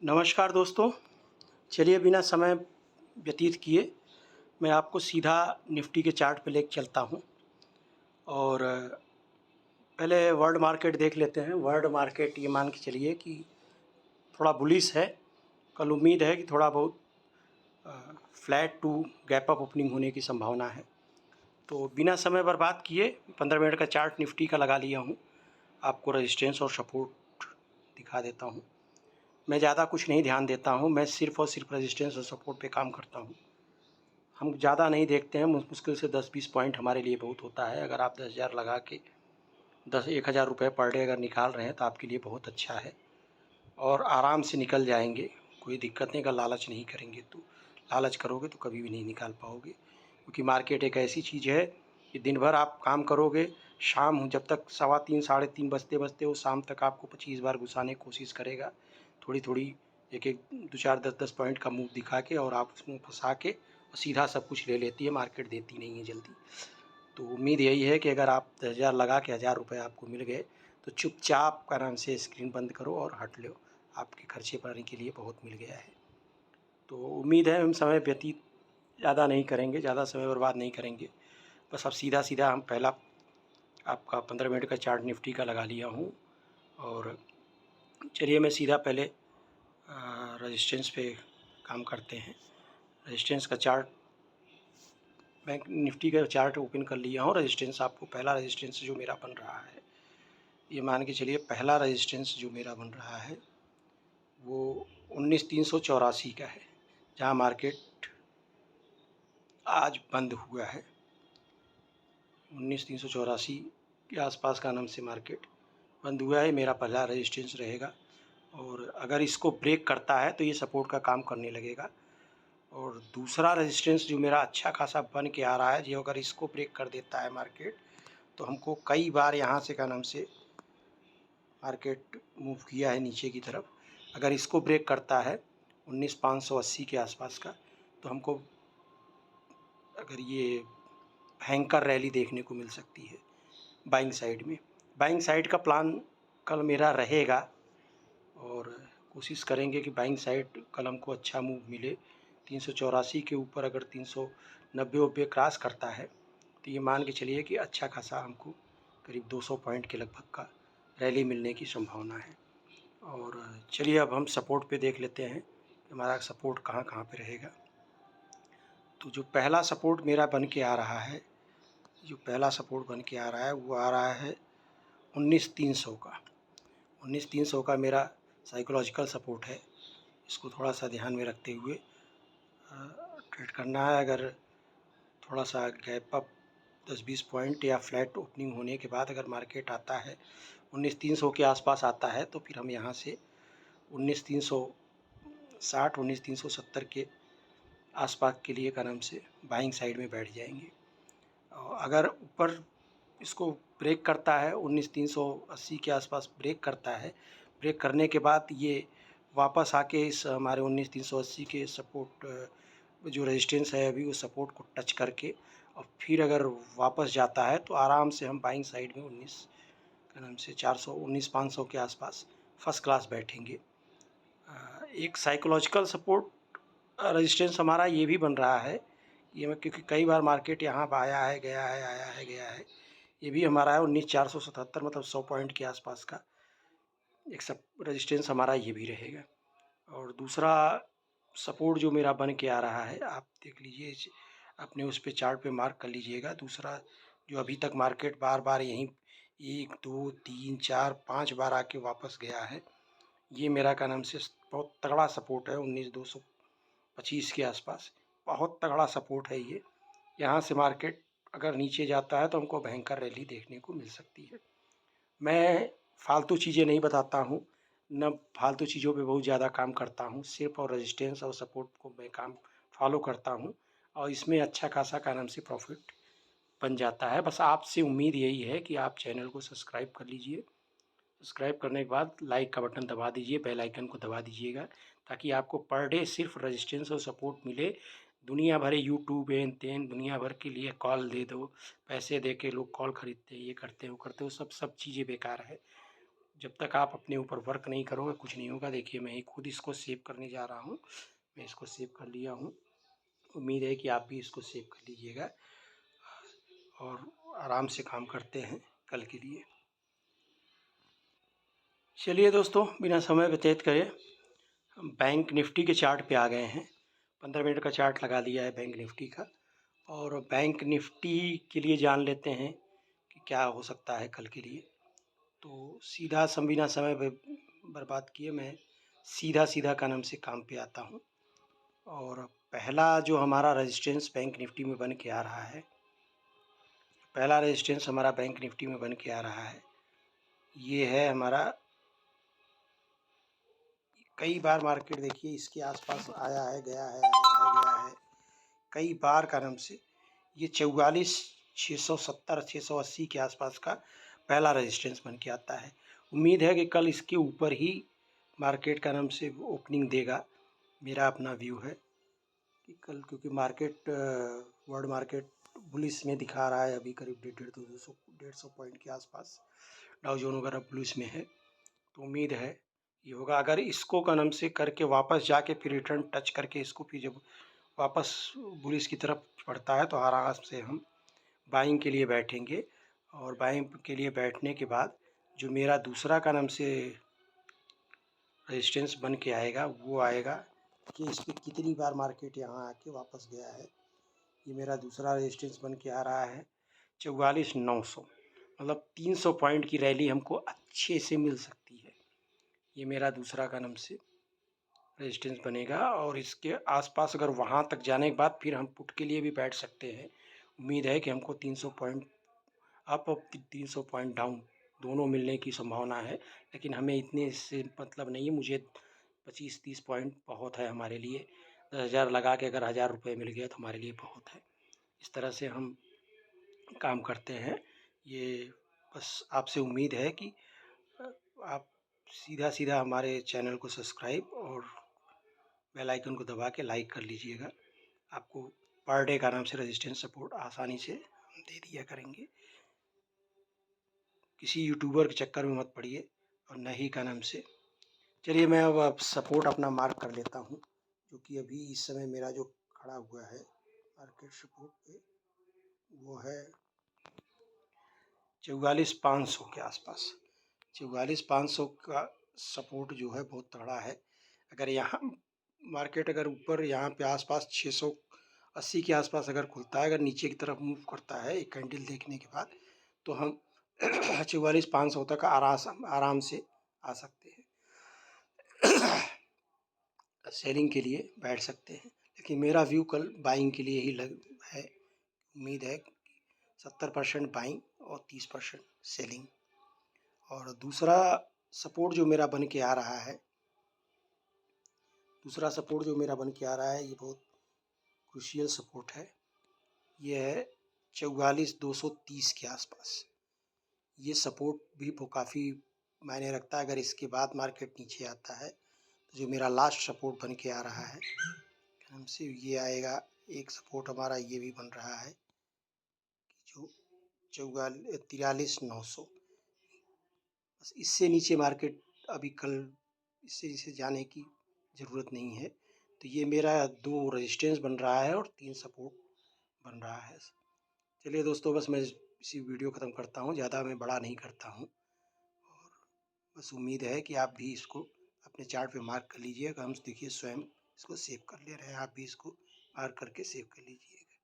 नमस्कार दोस्तों। चलिए बिना समय व्यतीत किए मैं आपको सीधा निफ्टी के चार्ट पे लेके चलता हूँ और पहले वर्ल्ड मार्केट देख लेते हैं। वर्ल्ड मार्केट ये मान के चलिए कि थोड़ा बुलिश है। कल उम्मीद है कि थोड़ा बहुत flat to gap up opening होने की संभावना है। तो बिना समय बर्बाद किए 15 मिनट का चार्ट निफ्टी का लगा लिया हूँ। आपको रेजिस्टेंस और सपोर्ट दिखा देता हूँ। मैं ज़्यादा कुछ नहीं ध्यान देता हूँ, मैं सिर्फ़ और सिर्फ रेजिस्टेंस और सपोर्ट पे काम करता हूँ। हम ज़्यादा नहीं देखते हैं, मुश्किल से 10-20 पॉइंट हमारे लिए बहुत होता है। अगर आप 10,000 लगा के 1,000 रुपये पर डे अगर निकाल रहे हैं तो आपके लिए बहुत अच्छा है और आराम से निकल जाएंगे। कोई दिक्कत नहीं। अगर लालच नहीं करेंगे तो, लालच करोगे तो कभी भी नहीं निकाल पाओगे, क्योंकि मार्केट एक ऐसी चीज़ है कि दिन भर आप काम करोगे, शाम जब तक 3:15 3:30 बजते बजते वो शाम तक आपको 25 बार घुसाने की कोशिश करेगा। थोड़ी थोड़ी एक एक 2-4 10-10 पॉइंट का मूव दिखा के और आप उसमें फंसा के और सीधा सब कुछ ले लेती है। मार्केट देती नहीं है जल्दी। तो उम्मीद यही है कि अगर आप 10,000 लगा के 1,000 रुपये आपको मिल गए तो चुपचाप आराम से स्क्रीन बंद करो और हट लो। आपके खर्चे पानी के लिए बहुत मिल गया है। तो उम्मीद है हम समय व्यतीत ज़्यादा नहीं करेंगे, ज़्यादा समय बर्बाद नहीं करेंगे। बस अब सीधा सीधा हम पहला आपका 15 मिनट का चार्ट निफ्टी का लगा लिया हूँ और चलिए मैं सीधा पहले रेजिस्टेंस पे काम करते हैं। रेजिस्टेंस का चार्ट, बैंक निफ्टी का चार्ट ओपन कर लिया हूँ। रेजिस्टेंस आपको पहला रेजिस्टेंस जो मेरा बन रहा है, ये मान के चलिए पहला रेजिस्टेंस जो मेरा बन रहा है वो 19,384 का है, जहाँ मार्केट आज बंद हुआ है। 19,384 के आसपास का नाम से मार्केट बंद हुआ है। मेरा पहला रेजिस्टेंस रहेगा और अगर इसको ब्रेक करता है तो ये सपोर्ट का काम करने लगेगा। और दूसरा रेजिस्टेंस जो मेरा अच्छा खासा बन के आ रहा है, जो अगर इसको ब्रेक कर देता है मार्केट तो हमको कई बार यहाँ से का नाम से मार्केट मूव किया है नीचे की तरफ। अगर इसको ब्रेक करता है 19,580 के आसपास का, तो हमको अगर ये भयंकर रैली देखने को मिल सकती है बाइंग साइड में। बाइंग साइड का प्लान कल मेरा रहेगा और कोशिश करेंगे कि बाइंग साइड कल हमको अच्छा मूव मिले। 384 के ऊपर अगर 390 क्रॉस करता है तो ये मान के चलिए कि अच्छा खासा हमको करीब 200 पॉइंट के लगभग का रैली मिलने की संभावना है। और चलिए अब हम सपोर्ट पे देख लेते हैं कि हमारा सपोर्ट कहाँ कहाँ पे रहेगा। तो जो पहला सपोर्ट मेरा बन के आ रहा है, जो पहला सपोर्ट बन के आ रहा है वो आ रहा है 19,300 का। 19,300 का मेरा साइकोलॉजिकल सपोर्ट है। इसको थोड़ा सा ध्यान में रखते हुए ट्रेड करना है। अगर थोड़ा सा गैप अप 10-20 पॉइंट या फ्लैट ओपनिंग होने के बाद अगर मार्केट आता है 19,300 के आसपास आता है तो फिर हम यहाँ से 19,360 19,370 के आसपास के लिए का नाम से बाइंग साइड में बैठ जाएंगे। और अगर ऊपर इसको ब्रेक करता है 19,380 के आसपास ब्रेक करता है, ब्रेक करने के बाद ये वापस आके इस हमारे 19,380 के सपोर्ट जो रेजिस्टेंस है अभी उस सपोर्ट को टच करके और फिर अगर वापस जाता है तो आराम से हम बाइंग साइड में 19 का नाम से 400 19,500 के आसपास फर्स्ट क्लास बैठेंगे। एक साइकोलॉजिकल सपोर्ट रेजिस्टेंस हमारा ये भी बन रहा है, ये मैं क्योंकि कई बार मार्केट यहाँ पर आया है गया है, आया है गया है। ये भी हमारा है 19,477, मतलब 100 पॉइंट के आसपास का एक सब रेजिस्टेंस हमारा ये भी रहेगा। और दूसरा सपोर्ट जो मेरा बन के आ रहा है, आप देख लीजिए, अपने उस पे चार्ट पे मार्क कर लीजिएगा। दूसरा जो अभी तक मार्केट बार बार यहीं 1 2 3 4 5 बार आके वापस गया है, ये मेरा का नाम से बहुत तगड़ा सपोर्ट है 19,225 के आसपास। बहुत तगड़ा सपोर्ट है ये। यहाँ से मार्केट अगर नीचे जाता है तो हमको भयंकर रैली देखने को मिल सकती है। मैं फालतू चीज़ें नहीं बताता हूँ, न फालतू चीज़ों पे बहुत ज़्यादा काम करता हूँ। सिर्फ और रेजिस्टेंस और सपोर्ट को मैं काम फॉलो करता हूँ और इसमें अच्छा खासा का नाम से प्रॉफिट बन जाता है। बस आपसे उम्मीद यही है कि आप चैनल को सब्सक्राइब कर लीजिए। सब्सक्राइब करने के बाद लाइक का बटन दबा दीजिए, बेल आइकन को दबा दीजिएगा, ताकि आपको पर डे सिर्फ रेजिस्टेंस और सपोर्ट मिले। दुनिया भरे यूट्यूब हेन तेन दुनिया भर के लिए कॉल दे दो, पैसे दे के लोग कॉल खरीदते हैं, ये करते हैं वो करते हो, सब चीज़ें बेकार है। जब तक आप अपने ऊपर वर्क नहीं करोगे कुछ नहीं होगा। देखिए मैं ही खुद इसको सेव करने जा रहा हूँ। मैं इसको सेव कर लिया हूँ। उम्मीद है कि आप भी इसको सेव कर लीजिएगा और आराम से काम करते हैं कल के लिए। चलिए दोस्तों, बिना समय व्यतीत करे हम बैंक निफ्टी के चार्ट पे आ गए हैं। 15 मिनट का चार्ट लगा दिया है बैंक निफ्टी का, और बैंक निफ्टी के लिए जान लेते हैं कि क्या हो सकता है कल के लिए। तो सीधा बिना समय बर्बाद किए मैं सीधा कदम से काम पे आता हूँ। और पहला जो हमारा रेजिस्टेंस बैंक निफ्टी में बन के आ रहा है, पहला रेजिस्टेंस हमारा बैंक निफ्टी में बन के आ रहा है, ये है हमारा। कई बार मार्केट देखिए इसके आसपास आया है, गया है, आया है, गया है, कई बार कदम से। ये 44,670 680 के आसपास का पहला रेजिस्टेंस बन के आता है। उम्मीद है कि कल इसके ऊपर ही मार्केट कदम से ओपनिंग देगा। मेरा अपना व्यू है कि कल, क्योंकि मार्केट वर्ल्ड मार्केट बुलिश में दिखा रहा है अभी करीब 150 पॉइंट के आसपास। डाउ जोन वगैरह बुलिश में है, तो उम्मीद है ये होगा। अगर इसको कदम से करके वापस जाके फिर रिटर्न टच करके इसको फिर जब वापस बुलिश की तरफ बढ़ता है तो आराम से हम बाइंग के लिए बैठेंगे। और बाइंग के लिए बैठने के बाद जो मेरा दूसरा कदम से रेजिस्टेंस बन के आएगा वो आएगा कि इस पर कितनी बार मार्केट यहाँ आके वापस गया है। ये मेरा दूसरा रेजिस्टेंस बन के आ रहा है 44,900, मतलब 300 पॉइंट की रैली हमको अच्छे से मिल सकती है। ये मेरा दूसरा कदम से रेजिस्टेंस बनेगा, और इसके आसपास अगर वहाँ तक जाने के बाद फिर हम पुट के लिए भी बैठ सकते हैं। उम्मीद है कि हमको 300 पॉइंट अप और 300 पॉइंट डाउन दोनों मिलने की संभावना है, लेकिन हमें इतने से मतलब नहीं है। मुझे 25-30 पॉइंट बहुत है हमारे लिए। 10,000 लगा के अगर 1,000 रुपये मिल गया तो हमारे लिए बहुत है। इस तरह से हम काम करते हैं। ये बस आपसे उम्मीद है कि आप सीधा हमारे चैनल को सब्सक्राइब और बेल आइकन को दबा के लाइक कर लीजिएगा। आपको पर डे का नाम से रेजिस्टेंस सपोर्ट आसानी से हम दे दिया करेंगे। किसी यूट्यूबर के चक्कर में मत पड़िए, और न ही का नाम से। चलिए मैं अब सपोर्ट अपना मार्क कर लेता हूँ, जो कि अभी इस समय मेरा जो खड़ा हुआ है मार्केट सपोर्ट पे वो है 44,500 के आसपास। 44,500 का सपोर्ट जो है बहुत तगड़ा है। अगर यहाँ मार्केट अगर ऊपर यहाँ पे आसपास 680 के आसपास अगर खुलता है, अगर नीचे की तरफ मूव करता है एक कैंडल देखने के बाद, तो हम 44,500 तक आराम से आ सकते हैं। सेलिंग के लिए बैठ सकते हैं, लेकिन मेरा व्यू कल बाइंग के लिए ही है। उम्मीद है 70% बाइंग और 30% सेलिंग। और दूसरा सपोर्ट जो मेरा बन के आ रहा है, ये बहुत क्रूशियल सपोर्ट है। ये है 44,230 के आसपास। ये सपोर्ट भी काफ़ी मायने रखता है। अगर इसके बाद मार्केट नीचे आता है तो जो मेरा लास्ट सपोर्ट बन के आ रहा है हमसे ये आएगा। एक सपोर्ट हमारा ये भी बन रहा है जो 43,900। बस इससे नीचे मार्केट अभी कल इससे नीचे जाने की ज़रूरत नहीं है। तो ये मेरा 2 रेजिस्टेंस बन रहा है और 3 सपोर्ट बन रहा है। चलिए दोस्तों, बस मैं इसी वीडियो ख़त्म करता हूँ, ज़्यादा मैं बड़ा नहीं करता हूँ। और बस उम्मीद है कि आप भी इसको अपने चार्ट पे मार्क कर लीजिएगा। हम देखिए स्वयं इसको सेव कर ले रहे हैं, आप भी इसको मार्क करके सेव कर लीजिएगा।